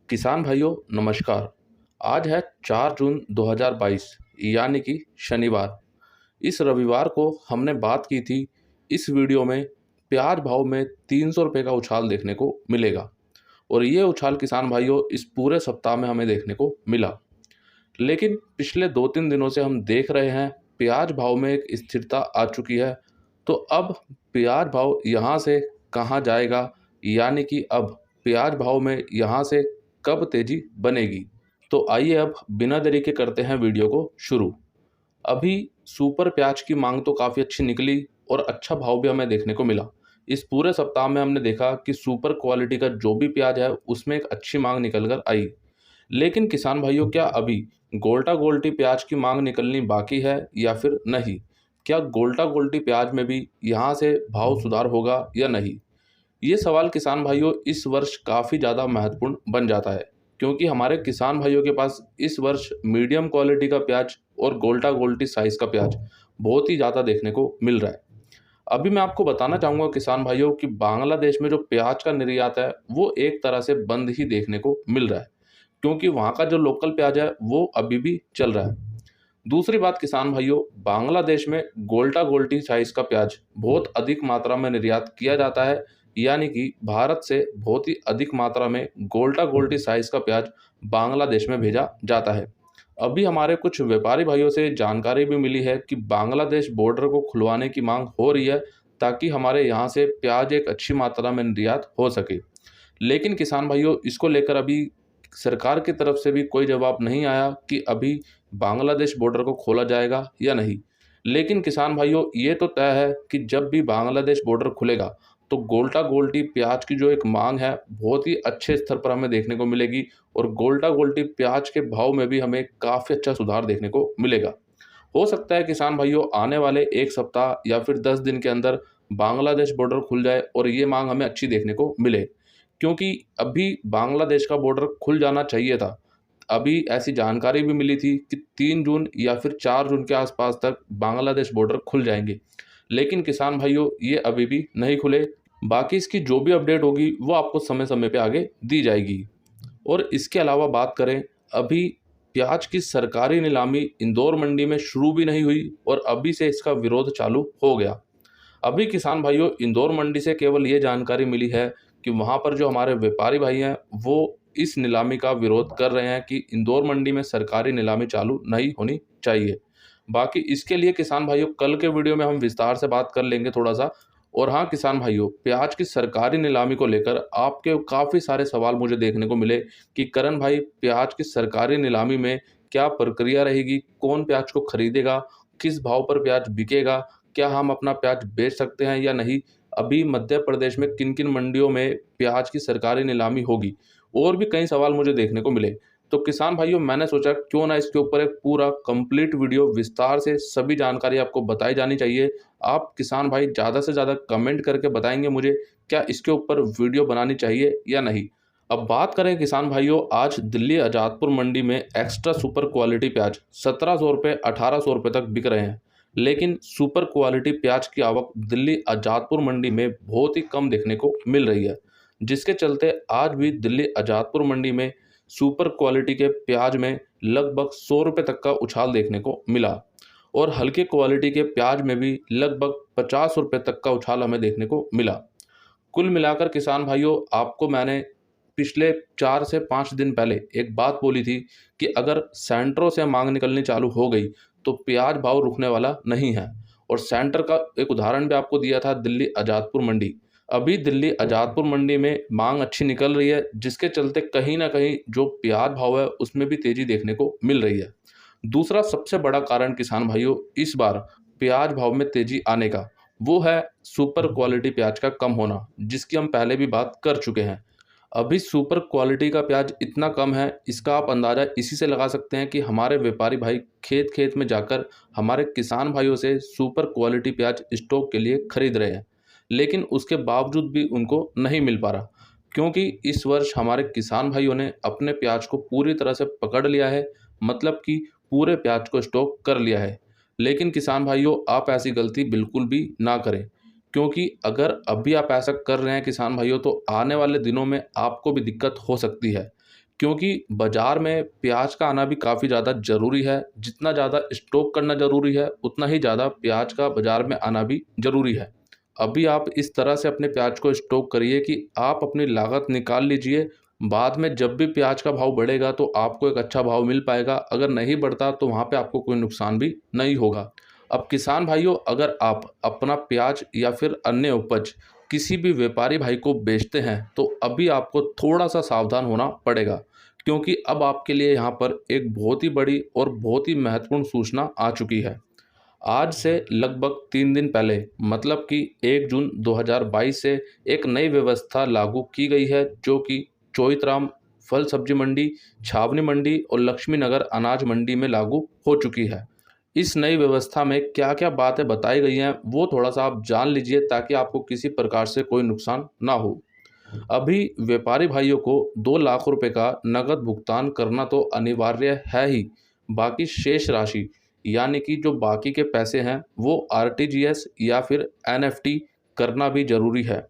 किसान भाइयों नमस्कार। आज है 4 जून 2022 यानी कि शनिवार। इस रविवार को हमने बात की थी इस वीडियो में प्याज भाव में 300 रुपये का उछाल देखने को मिलेगा और ये उछाल किसान भाइयों इस पूरे सप्ताह में हमें देखने को मिला। लेकिन पिछले 2-3 दिनों से हम देख रहे हैं प्याज भाव में एक स्थिरता आ चुकी है। तो अब प्याज भाव यहाँ से कहाँ जाएगा, यानी कि अब प्याज भाव में यहाँ से कब तेजी बनेगी। तो आइए अब बिना देरी के करते हैं वीडियो को शुरू। अभी सुपर प्याज की मांग तो काफ़ी अच्छी निकली और अच्छा भाव भी हमें देखने को मिला। इस पूरे सप्ताह में हमने देखा कि सुपर क्वालिटी का जो भी प्याज है उसमें एक अच्छी मांग निकल कर आई। लेकिन किसान भाइयों, क्या अभी गोल्टा गोल्टी प्याज की मांग निकलनी बाकी है या फिर नहीं? क्या गोल्टा गोल्टी प्याज में भी यहाँ से भाव सुधार होगा या नहीं? ये सवाल किसान भाइयों इस वर्ष काफ़ी ज़्यादा महत्वपूर्ण बन जाता है, क्योंकि हमारे किसान भाइयों के पास इस वर्ष मीडियम क्वालिटी का प्याज और गोल्टा गोल्टी साइज़ का प्याज बहुत ही ज़्यादा देखने को मिल रहा है। अभी मैं आपको बताना चाहूँगा किसान भाइयों कि बांग्लादेश में जो प्याज का निर्यात है वो एक तरह से बंद ही देखने को मिल रहा है, क्योंकि वहाँ का जो लोकल प्याज है वो अभी भी चल रहा है। दूसरी बात किसान भाइयों, बांग्लादेश में गोल्टा गोल्टी साइज का प्याज बहुत अधिक मात्रा में निर्यात किया जाता है, यानी कि भारत से बहुत ही अधिक मात्रा में गोल्टा गोल्टी साइज का प्याज बांग्लादेश में भेजा जाता है। अभी हमारे कुछ व्यापारी भाइयों से जानकारी भी मिली है कि बांग्लादेश बॉर्डर को खुलवाने की मांग हो रही है, ताकि हमारे यहाँ से प्याज एक अच्छी मात्रा में निर्यात हो सके। लेकिन किसान भाइयों, इसको लेकर अभी सरकार की तरफ से भी कोई जवाब नहीं आया कि अभी बांग्लादेश बॉर्डर को खोला जाएगा या नहीं। लेकिन किसान भाइयों, ये तो तय है कि जब भी बांग्लादेश बॉर्डर खुलेगा तो गोल्टा गोल्टी प्याज की जो एक मांग है बहुत ही अच्छे स्तर पर हमें देखने को मिलेगी और गोल्टा गोल्टी प्याज के भाव में भी हमें काफ़ी अच्छा सुधार देखने को मिलेगा। हो सकता है किसान भाइयों आने वाले 1 सप्ताह या फिर 10 दिन के अंदर बांग्लादेश बॉर्डर खुल जाए और ये मांग हमें अच्छी देखने को मिले, क्योंकि अभी बांग्लादेश का बॉर्डर खुल जाना चाहिए था। अभी ऐसी जानकारी भी मिली थी कि 3 जून या फिर 4 जून के आसपास तक बांग्लादेश बॉर्डर खुल जाएंगे। लेकिन किसान भाइयों, ये अभी भी नहीं खुले। बाकी इसकी जो भी अपडेट होगी वो आपको समय समय पे आगे दी जाएगी। और इसके अलावा बात करें, अभी प्याज की सरकारी नीलामी इंदौर मंडी में शुरू भी नहीं हुई और अभी से इसका विरोध चालू हो गया। अभी किसान भाइयों, इंदौर मंडी से केवल ये जानकारी मिली है कि वहाँ पर जो हमारे व्यापारी भाई हैं वो इस नीलामी का विरोध कर रहे हैं कि इंदौर मंडी में सरकारी नीलामी चालू नहीं होनी चाहिए। बाकी इसके लिए किसान भाइयों कल के वीडियो में हम विस्तार से बात कर लेंगे थोड़ा सा। और हाँ किसान भाइयों, प्याज की सरकारी नीलामी को लेकर आपके काफ़ी सारे सवाल मुझे देखने को मिले कि करण भाई, प्याज की सरकारी नीलामी में क्या प्रक्रिया रहेगी, कौन प्याज को खरीदेगा, किस भाव पर प्याज बिकेगा, क्या हम अपना प्याज बेच सकते हैं या नहीं, अभी मध्य प्रदेश में किन किन मंडियों में प्याज की सरकारी नीलामी होगी, और भी कई सवाल मुझे देखने को मिले। तो किसान भाइयों, मैंने सोचा क्यों ना इसके ऊपर एक पूरा कंप्लीट वीडियो विस्तार से सभी जानकारी आपको बताई जानी चाहिए। आप किसान भाई ज़्यादा से ज़्यादा कमेंट करके बताएंगे मुझे क्या इसके ऊपर वीडियो बनानी चाहिए या नहीं। अब बात करें किसान भाइयों, आज दिल्ली आज़ादपुर मंडी में एक्स्ट्रा सुपर क्वालिटी प्याज 1700 रुपये 1800 रुपये तक बिक रहे हैं। लेकिन सुपर क्वालिटी प्याज की आवक दिल्ली आज़ादपुर मंडी में बहुत ही कम देखने को मिल रही है, जिसके चलते आज भी दिल्ली आज़ादपुर मंडी में सुपर क्वालिटी के प्याज में लगभग 100 रुपये तक का उछाल देखने को मिला और हल्के क्वालिटी के प्याज में भी लगभग 50 रुपये तक का उछाल हमें देखने को मिला। कुल मिलाकर किसान भाइयों, आपको मैंने पिछले 4 से 5 दिन पहले एक बात बोली थी कि अगर सेंटरों से मांग निकलनी चालू हो गई तो प्याज भाव रुकने वाला नहीं है। और सेंटर का एक उदाहरण भी आपको दिया था, दिल्ली आज़ादपुर मंडी। अभी दिल्ली आज़ादपुर मंडी में मांग अच्छी निकल रही है, जिसके चलते कहीं ना कहीं जो प्याज भाव है उसमें भी तेजी देखने को मिल रही है। दूसरा सबसे बड़ा कारण किसान भाइयों इस बार प्याज भाव में तेजी आने का, वो है सुपर क्वालिटी प्याज का कम होना, जिसकी हम पहले भी बात कर चुके हैं। अभी सुपर क्वालिटी का प्याज इतना कम है, इसका आप अंदाज़ा इसी से लगा सकते हैं कि हमारे व्यापारी भाई खेत खेत में जाकर हमारे किसान भाइयों से सुपर क्वालिटी प्याज स्टॉक के लिए खरीद रहे हैं। लेकिन उसके बावजूद भी उनको नहीं मिल पा रहा, क्योंकि इस वर्ष हमारे किसान भाइयों ने अपने प्याज को पूरी तरह से पकड़ लिया है, मतलब कि पूरे प्याज को स्टॉक कर लिया है। लेकिन किसान भाइयों, आप ऐसी गलती बिल्कुल भी ना करें, क्योंकि अगर अभी आप ऐसा कर रहे हैं किसान भाइयों तो आने वाले दिनों में आपको भी दिक्कत हो सकती है। क्योंकि बाज़ार में प्याज का आना भी काफ़ी ज़्यादा ज़रूरी है। जितना ज़्यादा स्टॉक करना ज़रूरी है, उतना ही ज़्यादा प्याज का बाज़ार में आना भी ज़रूरी है। अभी आप इस तरह से अपने प्याज को स्टॉक करिए कि आप अपनी लागत निकाल लीजिए। बाद में जब भी प्याज का भाव बढ़ेगा तो आपको एक अच्छा भाव मिल पाएगा, अगर नहीं बढ़ता तो वहाँ पे आपको कोई नुकसान भी नहीं होगा। अब किसान भाइयों, अगर आप अपना प्याज या फिर अन्य उपज किसी भी व्यापारी भाई को बेचते हैं तो अभी आपको थोड़ा-सा सावधान होना पड़ेगा, क्योंकि अब आपके लिए यहाँ पर एक बहुत ही बड़ी और बहुत ही महत्वपूर्ण सूचना आ चुकी है। आज से लगभग 3 दिन पहले, मतलब कि 1 जून 2022 से एक नई व्यवस्था लागू की गई है, जो कि चोइथराम फल सब्जी मंडी, छावनी मंडी और लक्ष्मी नगर अनाज मंडी में लागू हो चुकी है। इस नई व्यवस्था में क्या-क्या बातें बताई गई हैं, वो थोड़ा-सा आप जान लीजिए, ताकि आपको किसी प्रकार से कोई नुकसान ना हो। अभी व्यापारी भाइयों को 2 लाख रुपए का नकद भुगतान करना तो अनिवार्य है ही, बाकी शेष राशि यानी कि जो बाकी के पैसे हैं वो आरटीजीएस या फिर एनएफटी करना भी ज़रूरी है।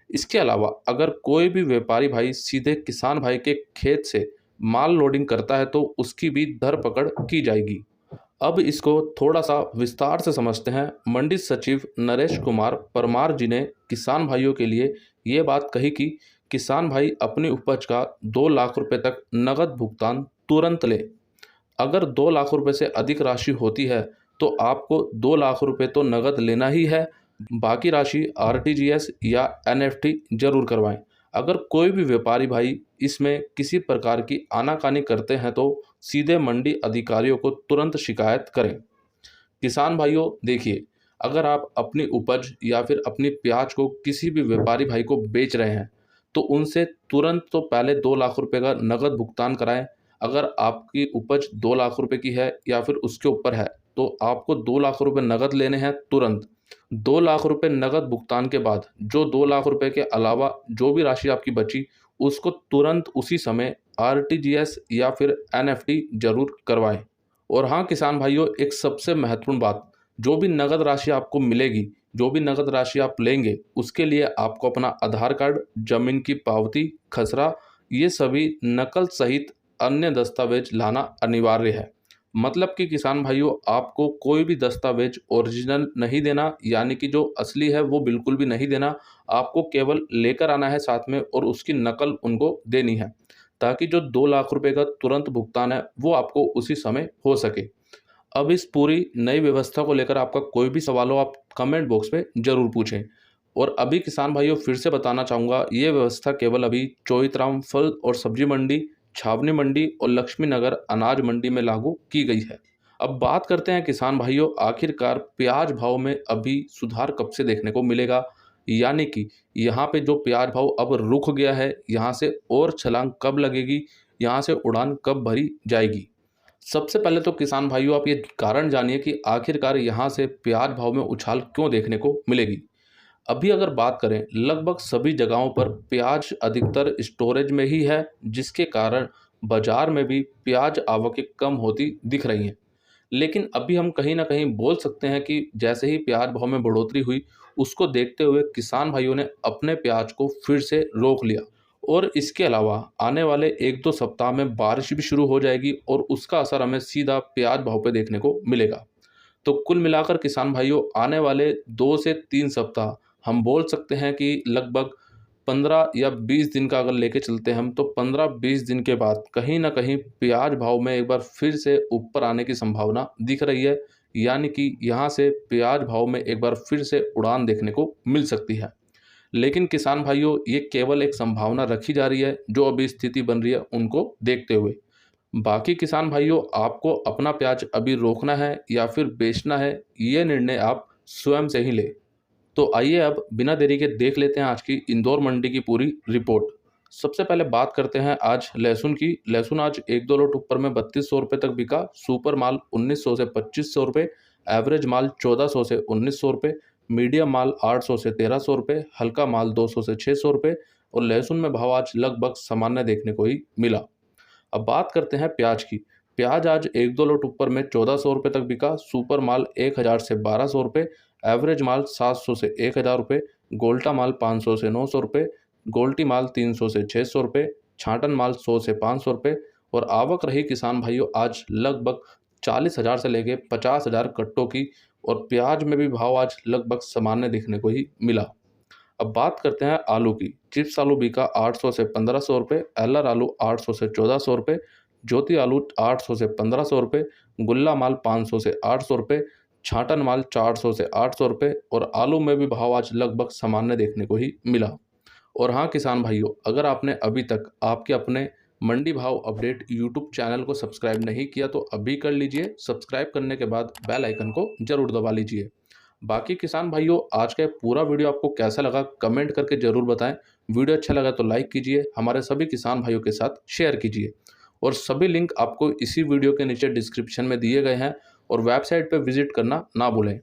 इसके अलावा अगर कोई भी व्यापारी भाई सीधे किसान भाई के खेत से माल लोडिंग करता है तो उसकी भी धरपकड़ की जाएगी। अब इसको थोड़ा-सा विस्तार से समझते हैं। मंडी सचिव नरेश कुमार परमार जी ने किसान भाइयों के लिए ये बात कही कि किसान भाई अपनी उपज का 2 लाख रुपए तक नकद भुगतान तुरंत लें। अगर 2 लाख रुपए से अधिक राशि होती है तो आपको 2 लाख रुपए तो नकद लेना ही है, बाकी राशि आरटीजीएस या एनएफटी जरूर करवाएं। अगर कोई भी व्यापारी भाई इसमें किसी प्रकार की आनाकानी करते हैं तो सीधे मंडी अधिकारियों को तुरंत शिकायत करें। किसान भाइयों देखिए, अगर आप अपनी उपज या फिर अपनी प्याज को किसी भी व्यापारी भाई को बेच रहे हैं तो उनसे तुरंत तो पहले 2 लाख रुपए का नकद भुगतान कराएं। अगर आपकी उपज 2 लाख रुपए की है या फिर उसके ऊपर है तो आपको 2 लाख रुपए नकद लेने हैं तुरंत। 2 लाख रुपए नकद भुगतान के बाद जो 2 लाख रुपए के अलावा जो भी राशि आपकी बची, उसको तुरंत उसी समय आरटीजीएस या फिर एनएफटी जरूर करवाएं। और हाँ किसान भाइयों, एक सबसे महत्वपूर्ण बात, जो भी नगद राशि आपको मिलेगी, जो भी नगद राशि आप लेंगे, उसके लिए आपको अपना आधार कार्ड, जमीन की पावती, खसरा, ये सभी नकल सहित अन्य दस्तावेज लाना अनिवार्य है। मतलब कि किसान भाइयों, आपको कोई भी दस्तावेज ओरिजिनल नहीं देना, यानी कि जो असली है वो बिल्कुल भी नहीं देना। आपको केवल लेकर आना है साथ में और उसकी नकल उनको देनी है, ताकि जो 2 लाख रुपए का तुरंत भुगतान है वो आपको उसी समय हो सके। अब इस पूरी नई व्यवस्था को लेकर आपका कोई भी सवाल हो, आप कमेंट बॉक्स में ज़रूर पूछें। और अभी किसान भाइयों फिर से बताना चाहूँगा, ये व्यवस्था केवल अभी चोइथराम फल और सब्जी मंडी, छावनी मंडी और लक्ष्मी नगर अनाज मंडी में लागू की गई है। अब बात करते हैं किसान भाइयों, आखिरकार प्याज भाव में अभी सुधार कब से देखने को मिलेगा, यानी कि यहाँ पे जो प्याज भाव अब रुक गया है, यहाँ से और छलांग कब लगेगी, यहाँ से उड़ान कब भरी जाएगी। सबसे पहले तो किसान भाइयों आप ये कारण जानिए कि आखिरकार यहाँ से प्याज भाव में उछाल क्यों देखने को मिलेगी। अभी अगर बात करें, लगभग सभी जगहों पर प्याज अधिकतर स्टोरेज में ही है, जिसके कारण बाजार में भी प्याज आवकें कम होती दिख रही हैं। लेकिन अभी हम कहीं न कहीं बोल सकते हैं कि जैसे ही प्याज भाव में बढ़ोतरी हुई, उसको देखते हुए किसान भाइयों ने अपने प्याज को फिर से रोक लिया। और इसके अलावा आने वाले 1-2 सप्ताह में बारिश भी शुरू हो जाएगी और उसका असर हमें सीधा प्याज भाव पे देखने को मिलेगा। तो कुल मिलाकर किसान भाइयों, आने वाले 2 से 3 सप्ताह हम बोल सकते हैं कि लगभग 15 या 20 दिन का अगर लेके चलते हैं हम, तो 15-20 दिन के बाद कहीं न कहीं प्याज भाव में एक बार फिर से ऊपर आने की संभावना दिख रही है। यानी कि यहाँ से प्याज भाव में एक बार फिर से उड़ान देखने को मिल सकती है। लेकिन किसान भाइयों, ये केवल एक संभावना रखी जा रही है, जो अभी स्थिति बन रही है उनको देखते हुए। बाकी किसान भाइयों, आपको अपना प्याज अभी रोकना है या फिर बेचना है, ये निर्णय आप स्वयं से ही लें। तो आइए अब बिना देरी के देख लेते हैं आज की इंदौर मंडी की पूरी रिपोर्ट। सबसे पहले बात करते हैं आज लहसुन की। लहसुन आज 1-2 लोट ऊपर में 3200 रुपये तक बिका। सुपर माल 1900 से 2500 रुपये, एवरेज माल 1400 से 1900 रुपये, मीडियम माल 800 से 1300 रुपये, हल्का माल 200 से 600 रुपये। और लहसुन में भाव आज लगभग सामान्य देखने को ही मिला। अब बात करते हैं प्याज की। प्याज आज 1-2 लोट ऊपर में 1400 रुपये तक बिका। सुपर माल 1000 से 1200 रुपये, एवरेज माल 700 से 1000 रुपये, गोल्टा माल 500 से 900 रुपये, गोल्टी माल 300 से 600 रुपये, छांटन माल 100 से 500 रुपये और आवक रही किसान भाइयों आज लगभग 40,000 से लेके 50,000 कट्टों की। और प्याज में भी भाव आज लगभग सामान्य देखने को ही मिला। अब बात करते हैं आलू की। चिप्स आलू बिका 800 से 1500 रुपये, एलआर आलू 800 से 1400 रुपये, ज्योति आलू 800 से 1500 रुपये, गुल्ला माल 500 से 800 रुपये, छाटन माल 400 से 800 रुपये और आलू में भी भाव आज लगभग सामान्य देखने को ही मिला। और हाँ किसान भाइयों, अगर आपने अभी तक आपके अपने मंडी भाव अपडेट यूट्यूब चैनल को सब्सक्राइब नहीं किया तो अभी कर लीजिए। सब्सक्राइब करने के बाद बेल आइकन को जरूर दबा लीजिए। बाकी किसान भाइयों, आज का पूरा वीडियो आपको कैसा लगा कमेंट करके ज़रूर बताएं। वीडियो अच्छा लगा तो लाइक कीजिए, हमारे सभी किसान भाइयों के साथ शेयर कीजिए और सभी लिंक आपको इसी वीडियो के नीचे डिस्क्रिप्शन में दिए गए हैं और वेबसाइट पर विजिट करना ना भूलें।